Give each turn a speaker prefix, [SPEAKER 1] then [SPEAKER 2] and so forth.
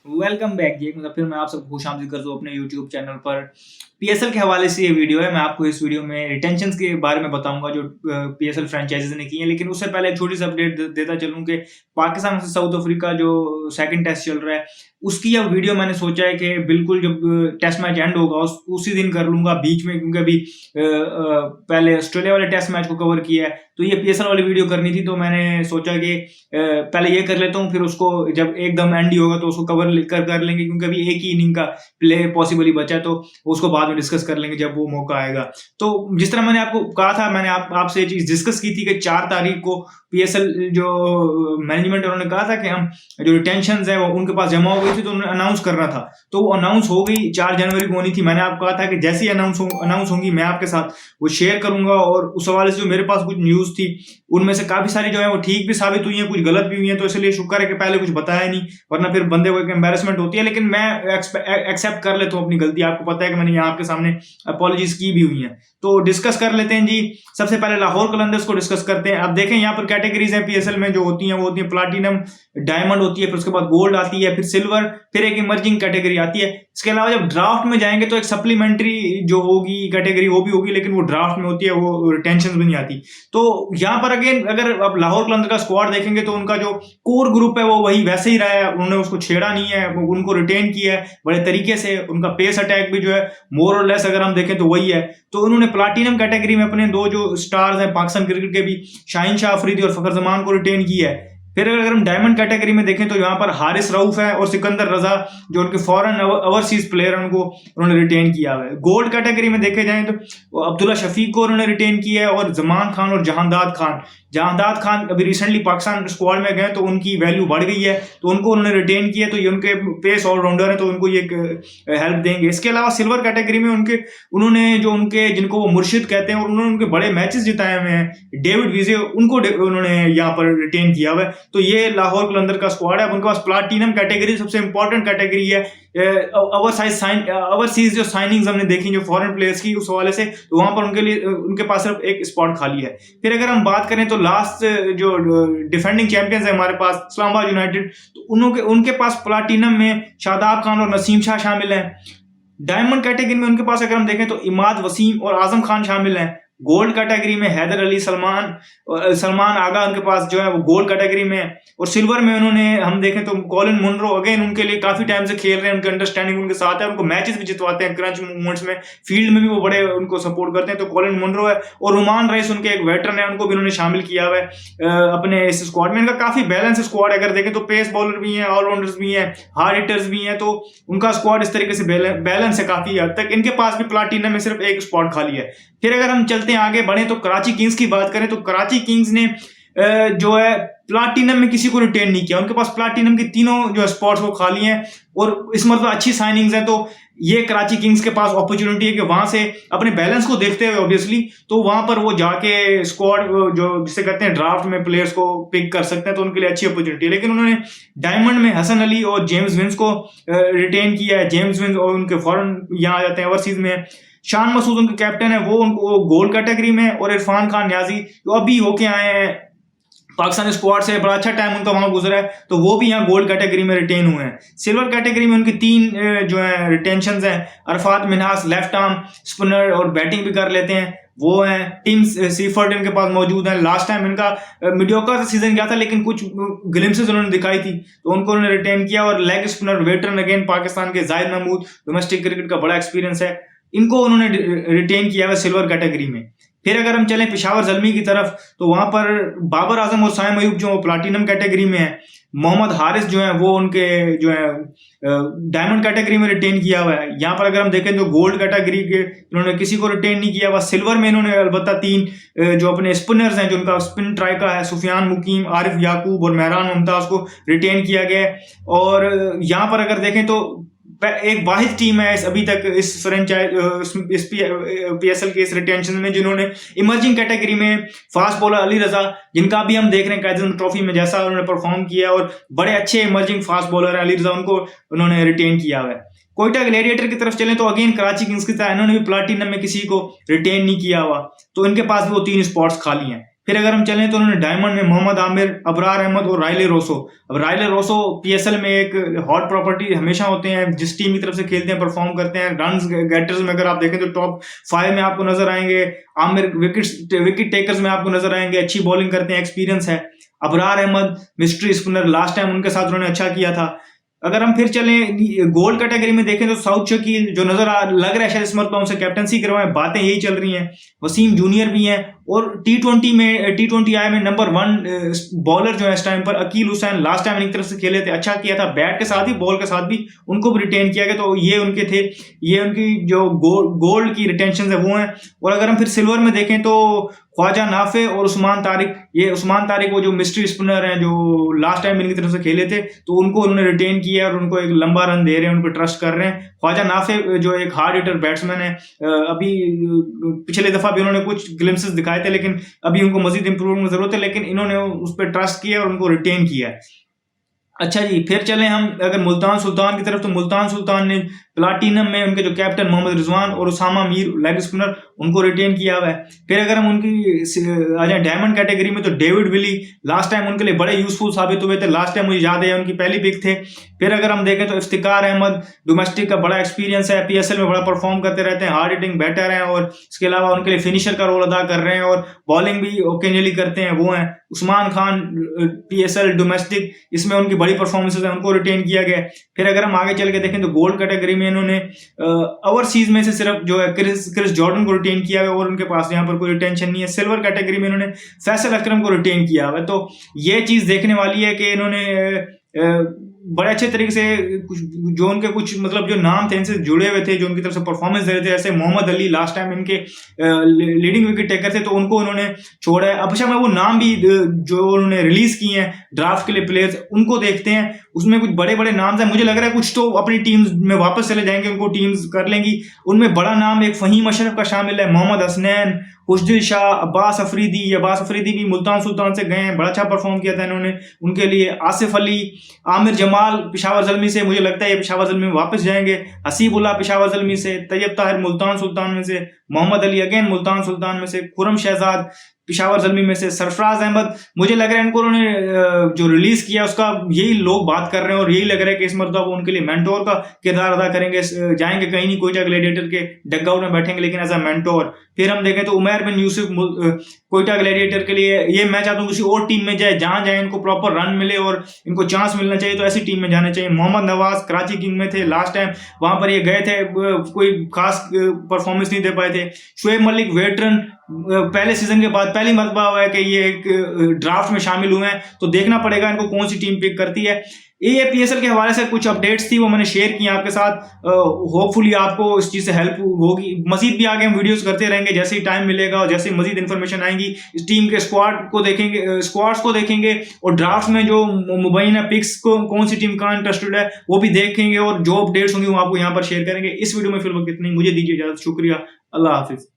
[SPEAKER 1] Welcome back जी। एक मतलब फिर मैं आप सबको खुशामदीद करता हूँ अपने यूट्यूब चैनल पर। पीएसएल के हवाले से ये वीडियो है। मैं आपको इस वीडियो में रिटेंशंस के बारे में बताऊंगा जो पीएसएल फ्रेंचाइजीज ने की है। लेकिन उससे पहले एक छोटी सी अपडेट देता चलूं कि पाकिस्तान से साउथ अफ्रीका जो सेकंड टेस्ट चल रहा है उसकी अब वीडियो मैंने सोचा है कि बिल्कुल जब टेस्ट मैच एंड होगा उसी दिन कर लूंगा बीच में, क्योंकि अभी पहले ऑस्ट्रेलिया वाले टेस्ट मैच को कवर किया है तो ये पीएसएल वाली वीडियो करनी थी। तो मैंने सोचा कि पहले ये कर लेता हूँ, फिर उसको जब एकदम एंड ही होगा तो उसको कवर कर लेंगे, क्योंकि अभी एक ही इनिंग का प्ले पॉसिबल ही बचा है तो उसको बाद में डिस्कस कर लेंगे जब वो मौका आएगा। तो जिस तरह मैंने आपको कहा था, मैंने आपसे ये चीज डिस्कस की थी कि 4 तारीख को पीएसएल जो मैनेजमेंट उन्होंने कहा था कि हम जो रिटेंशन है वो उनके पास जमा हो गई थी तो उन्होंने अनाउंस करना था। तो वो अनाउंस हो गई, 4 जनवरी को होनी थी। मैंने आपको कहा था कि जैसे ही अनाउंस होंगी मैं आपके साथ वो शेयर करूंगा। और उस हवाले से जो मेरे पास कुछ न्यूज थी उनमें से काफी सारी जो है वो ठीक भी साबित हुई है, कुछ गलत भी हुई है। तो इसलिए शुक्र है कि पहले कुछ बताया नहीं, वरना फिर बंदे को एक एम्बेरसमेंट होती है। लेकिन मैं एक्सेप्ट कर लेता हूँ अपनी गलती। आपको पता है कि मैंने यहाँ आपके सामने अपॉलॉजीज की भी हुई है। तो डिस्कस कर लेते हैं जी। सबसे पहले लाहौर कलंदर्स को डिस्कस करते हैं। अब देखें यहाँ पर कैटेगरीज हैं पीएसएल में जो होती हैं, वो होती है प्लाटिनम, डायमंड होती है, फिर उसके बाद गोल्ड आती है, फिर सिल्वर, फिर एक इमर्जिंग कैटेगरी आती है। इसके अलावा जब ड्राफ्ट में जाएंगे तो एक सप्लीमेंट्री जो होगी कैटेगरी वो भी होगी, लेकिन वो ड्राफ्ट में होती है, वो रिटेंशन भी नहीं आती। तो यहाँ पर अगेन अगर आप लाहौर कलंदर का स्क्वाड देखेंगे तो उनका जो कोर ग्रुप है वो वही वैसे ही रहा है, उन्होंने उसको छेड़ा नहीं है, उनको रिटेन किया है बड़े तरीके से। उनका पेस अटैक भी जो है मोर और लेस अगर हम देखें तो वही है। तो उन्होंने प्लाटिनम कैटेगरी में अपने 2 जो स्टार्स हैं पाकिस्तान क्रिकेट के भी, शाहीन शाह अफरीदी और फखर जमान को रिटेन किया है। फिर अगर हम डायमंड कैटेगरी में देखें तो यहाँ पर हारिस रऊफ है और सिकंदर रजा जो उनके फॉरेन ओवरसीज प्लेयर हैं उनको उन्होंने रिटेन किया है। गोल्ड कैटेगरी में देखे जाए तो अब्दुल्ला शफीक को उन्होंने रिटेन किया है, और जमान खान और जहांदाद खान अभी रिसेंटली पाकिस्तान स्क्वाड में गए तो उनकी वैल्यू बढ़ गई है तो उनको उन्होंने रिटेन किया। तो ये उनके पेस ऑलराउंडर है तो उनको ये हेल्प देंगे। इसके अलावा सिल्वर कैटेगरी में उन्होंने जो उनके जिनको वो मुर्शिद कहते हैं और उन्होंने उनके बड़े मैचेस जिताए हुए हैं, डेविड विजे, उनको उन्होंने यहाँ पर रिटेन किया हुआ है। तो ये लाहौर कलंदर का स्क्वाड है। उनके पास प्लाटिनम कैटेगरी सबसे इंपॉर्टेंट कैटेगरी है। ओवरसीज जो साइनिंग्स हमने देखी जो फॉरेन प्लेयर्स की, उस हवाले से तो वहां पर उनके लिए उनके पास सिर्फ एक स्पॉट खाली है। फिर अगर हम बात करें तो लास्ट जो डिफेंडिंग चैंपियंस है हमारे पास इस्लामाबाद यूनाइटेड, तो उनके पास प्लाटिनम में शादाब खान और नसीम शाह शामिल हैं। डायमंड कैटेगरी में उनके पास अगर हम देखें तो इमाद वसीम और आजम खान शामिल हैं। गोल्ड कैटेगरी में हैदर अली, सलमान आगा उनके पास जो है वो गोल्ड कैटेगरी में। और सिल्वर में उन्होंने हम देखें तो कॉलिन मुनरो, अगेन उनके लिए काफी टाइम से खेल रहे हैं, उनके अंडरस्टैंडिंग उनके साथ है, उनको मैचेस भी जितवाते हैं क्रंच मोमेंट्स में, फील्ड में भी वो बड़े उनको सपोर्ट करते हैं। तो कॉलिन मुनरो है और रुमान रईस उनके एक वेटरन है, उनको भी उन्होंने शामिल किया हुआ है अपने इस स्क्वाड में। इनका काफी बैलेंस स्क्वाड है। अगर देखें तो पेस बॉलर भी हैं, ऑलराउंडर्स भी हैं, हार्ड हिटर्स भी हैं, तो उनका स्क्वाड इस तरीके से बैलेंस है काफी हद तक। इनके पास भी प्लाटिनम में सिर्फ एक स्पॉट खाली है। फिर अगर हम चलते हैं आगे बढ़े तो कराची किंग्स की बात करें तो कराची किंग्स ने जो है प्लाटिनम में किसी को रिटेन नहीं किया। उनके पास प्लाटिनम के तीनों जो स्पॉट्स वो खाली हैं और इस मतलब अच्छी साइनिंग्स हैं। तो ये कराची किंग्स के पास अपॉर्चुनिटी है कि वहां से अपने बैलेंस को देखते हुए ऑब्वियसली तो वहां पर वो जाके स्क्वाड जो जिसे कहते हैं ड्राफ्ट में प्लेयर्स को पिक कर सकते हैं, तो उनके लिए अच्छी अपॉर्चुनिटी है। लेकिन उन्होंने डायमंड में हसन अली और जेम्स विंस को रिटेन किया है। जेम्स विंस और उनके फॉरन यहाँ आ जाते हैं, ओवरसीज में। शान मसूद उनके कैप्टन है, वो उनको गोल्ड कैटेगरी में। और इरफान खान न्याजी जो अभी होके आए हैं पाकिस्तान स्क्वाड से, बड़ा अच्छा टाइम उनका वहां गुजरा है, तो वो भी यहाँ गोल्ड कैटेगरी में रिटेन हुए हैं। सिल्वर कैटेगरी में उनकी 3 जो है रिटेंशन हैं। Arfat Minhas left arm spinner और बैटिंग भी कर लेते हैं, वो हैं। टीम सीफर्ट इनके पास मौजूद है। लास्ट टाइम इनका मीडियोकर सीजन गया था लेकिन कुछ ग्लिम्सेस उन्होंने दिखाई थी तो उनको उन्होंने रिटेन किया। और leg spinner veteran again Pakistan के जाहिद महमूद, डोमेस्टिक क्रिकेट का बड़ा एक्सपीरियंस है, इनको उन्होंने रिटेन किया है सिल्वर कैटेगरी में। फिर अगर हम चलें पेशावर जल्मी की तरफ तो वहां पर बाबर आजम और साइम अयूब जो प्लाटिनम कैटेगरी में है। मोहम्मद हारिस जो है वो उनके जो है डायमंड कैटेगरी में रिटेन किया हुआ है। यहाँ पर अगर हम देखें तो गोल्ड कैटेगरी के इन्होंने किसी को रिटेन नहीं किया हुआ। सिल्वर में इन्होंने अलबत्ता 3 जो अपने स्पिनर्स हैं, जो उनका स्पिन ट्राइका है, सुफियान मुकीम, आरिफ याकूब और मेहरान मुमताज को रिटेन किया गया है। और यहाँ पर अगर देखें तो एक वाहिद टीम है अभी तक इस फ्रेंचाइज इस पीएसएल के इस रिटेंशन में जिन्होंने इमर्जिंग कैटेगरी में फास्ट बॉलर अली रजा, जिनका भी हम देख रहे हैं कायदन ट्रॉफी में जैसा उन्होंने परफॉर्म किया और बड़े अच्छे इमर्जिंग फास्ट बॉलर है अली रजा, उनको उन्होंने रिटेन किया हुआ है। कोयटा ग्लैडिएटर की तरफ चलें तो अगेन कराची किंग्स की तरह इन्होंने भी प्लाटिनम में किसी को रिटेन नहीं किया हुआ। तो इनके पास भी वो 3 स्पॉट्स खाली हैं। फिर अगर हम चलें तो उन्होंने डायमंड में मोहम्मद आमिर, अबरार अहमद और राइले रोसो। अब राइले रोसो पीएसएल में एक हॉट प्रॉपर्टी हमेशा होते हैं, जिस टीम की तरफ से खेलते हैं परफॉर्म करते हैं। रन्स गेटर्स में अगर आप देखें तो टॉप 5 में आपको नजर आएंगे। आमिर विकेट टेकर्स में आपको नजर आएंगे, अच्छी बॉलिंग करते हैं, एक्सपीरियंस है। Abrar Ahmed mystery spinner, last time उनके साथ उन्होंने अच्छा किया था। अगर हम फिर चलें गोल्ड कैटेगरी में देखें तो साउथ शकील जो लग रहा है शायद इस मरतबा उनसे कैप्टनसी करवाएं, बातें यही चल रही हैं। वसीम जूनियर भी हैं और टी20 आई में नंबर 1 बॉलर जो है इस टाइम पर अकील हुसैन, लास्ट टाइम इनकी तरफ से खेले थे, अच्छा किया था बैट के साथ ही बॉल के साथ भी, उनको भी रिटेन किया गया। तो ये उनके थे, ये उनकी जो गोल्ड की रिटेंशन है वो है। और अगर हम फिर सिल्वर में देखें तो ख्वाजा नाफे और उस्मान तारिक, ये उस्मान तारिक वो जो मिस्ट्री स्पिनर हैं जो लास्ट टाइम इनकी तरफ से खेले थे, तो उनको उन्होंने रिटेन किया और उनको एक लंबा रन दे रहे हैं, उनको ट्रस्ट कर रहे हैं। ख्वाजा नाफे जो एक हार्ड हिटर बैट्समैन है, अभी पिछले दफा भी उन्होंने कुछ ग्लिम्सेस दिखाए थे, लेकिन अभी उनको मजीद इंप्रूवमेंट की जरूरत है, लेकिन इन्होंने उस पर ट्रस्ट किया और उनको रिटेन किया है। अच्छा जी, फिर चलें हम अगर मुल्तान सुल्तान की तरफ, तो मुल्तान सुल्तान ने प्लाटिनम में उनके जो कैप्टन मोहम्मद रिजवान और उसामा मीर लेग स्पिनर, उनको रिटेन किया हुआ है। फिर अगर हम उनकी आ जाए डायमंड कैटेगरी में तो डेविड विली लास्ट टाइम उनके लिए बड़े यूजफुल साबित हुए थे, लास्ट टाइम मुझे याद है उनकी पहली पिक थे। फिर अगर हम देखें तो इफ्तिकार अहमद, डोमेस्टिक का बड़ा एक्सपीरियंस है, पीएसएल में बड़ा परफॉर्म करते रहते हैं, हार्ड हिटिंग बैटर हैं और इसके अलावा उनके लिए फिनिशर का रोल अदा कर रहे हैं और बॉलिंग भी ओकेजनली करते हैं, वो हैं। उस्मान खान पीएसएल डोमेस्टिक, इसमें उनकी बड़ी परफॉर्मेंसेज है, उनको रिटेन किया गया। फिर अगर हम आगे चल के देखें तो गोल्ड कैटेगरी में इन्होंने ओवरसीज में से सिर्फ जो है क्रिस जॉर्डन को रिटेन किया है और उनके पास यहाँ पर कोई रिटेंशन नहीं है। सिल्वर कैटेगरी में इन्होंने फैसल अकरम को रिटेन किया है। तो ये चीज देखने वाली है कि इन्होंने बड़े अच्छे तरीके से कुछ जो उनके कुछ मतलब जो नाम थे इनसे जुड़े हुए थे, जो उनकी तरफ से परफॉर्मेंस दे रहे थे, जैसे मोहम्मद अली लास्ट टाइम इनके लीडिंग विकेट टेकर थे, तो उनको उन्होंने छोड़ा है। अब अच्छा, मैं वो नाम भी जो उन्होंने रिलीज किए हैं ड्राफ्ट के लिए प्लेयर्स, उनको देखते हैं, उसमें कुछ बड़े बड़े नाम हैं। मुझे लग रहा है कुछ तो अपनी टीम्स में वापस चले जाएंगे, उनको टीम्स कर लेंगी। उनमें बड़ा नाम एक फहीम अशरफ का शामिल है, मोहम्मद हसनैन, खुशदिल शाह, अब्बास अफरीदी भी मुल्तान सुल्तान से गए हैं, बड़ा अच्छा परफॉर्म किया था इन्होंने। उनके लिए आसिफ अली, आमिर जमाल पेशावर ज़ल्मी से, मुझे लगता है ये पेशावर ज़ल्मी में वापस जाएंगे। हसीबुल्लाह पेशावर ज़ल्मी से, तैयब ताहिर मुल्तान सुल्तान में से, मोहम्मद अली अगेन मुल्तान सुल्तान में से, खुरम शहजाद पेशावर ज़ल्मी में से, सरफराज अहमद, मुझे लग रहा है इनको उन्होंने जो रिलीज किया उसका यही लोग बात कर रहे हैं और यही लग रहा है कि इस मरतबा वो उनके लिए मेंटोर का किरदार अदा करेंगे, जाएंगे कहीं नहीं कोयटा ग्लैडिएटर के डगआउट में बैठेंगे, लेकिन एज अ मेंटोर। फिर हम देखें तो उमैर बिन यूसुफ कोयटा ग्लैडिएटर के लिए, ये मैं चाहता हूँ किसी और टीम में जाए, जहां जाए इनको प्रॉपर रन मिले और इनको चांस मिलना चाहिए, तो ऐसी टीम में जाना चाहिए। मोहम्मद नवाज कराची किंग में थे लास्ट टाइम, वहां पर ये गए थे, कोई खास परफॉर्मेंस नहीं दे पाए थे। शुएब मलिक वेटरन, पहले सीजन के बाद पहली मरतबा हुआ है कि ये एक ड्राफ्ट में शामिल हुए हैं, तो देखना पड़ेगा इनको कौन सी टीम पिक करती है। ये पीएसएल के हवाले से कुछ अपडेट्स थी, वो मैंने शेयर की आपके साथ। होपफुली आपको इस चीज़ से हेल्प होगी। मजीद भी आगे हम वीडियोस करते रहेंगे, जैसे ही टाइम मिलेगा और जैसे ही मजीद इन्फॉर्मेशन आएंगी। इस टीम के स्क्वाड्स को देखेंगे और ड्राफ्ट में जो मुबैना पिक्स को कौन सी टीम कहाँ इंटरेस्टेड है वो भी देखेंगे, और जो अपडेट्स होंगी वो आपको यहाँ पर शेयर करेंगे। इस वीडियो में फिर वक्त इतनी, मुझे दीजिए इजाजत, शुक्रिया, अल्लाह हाफिज।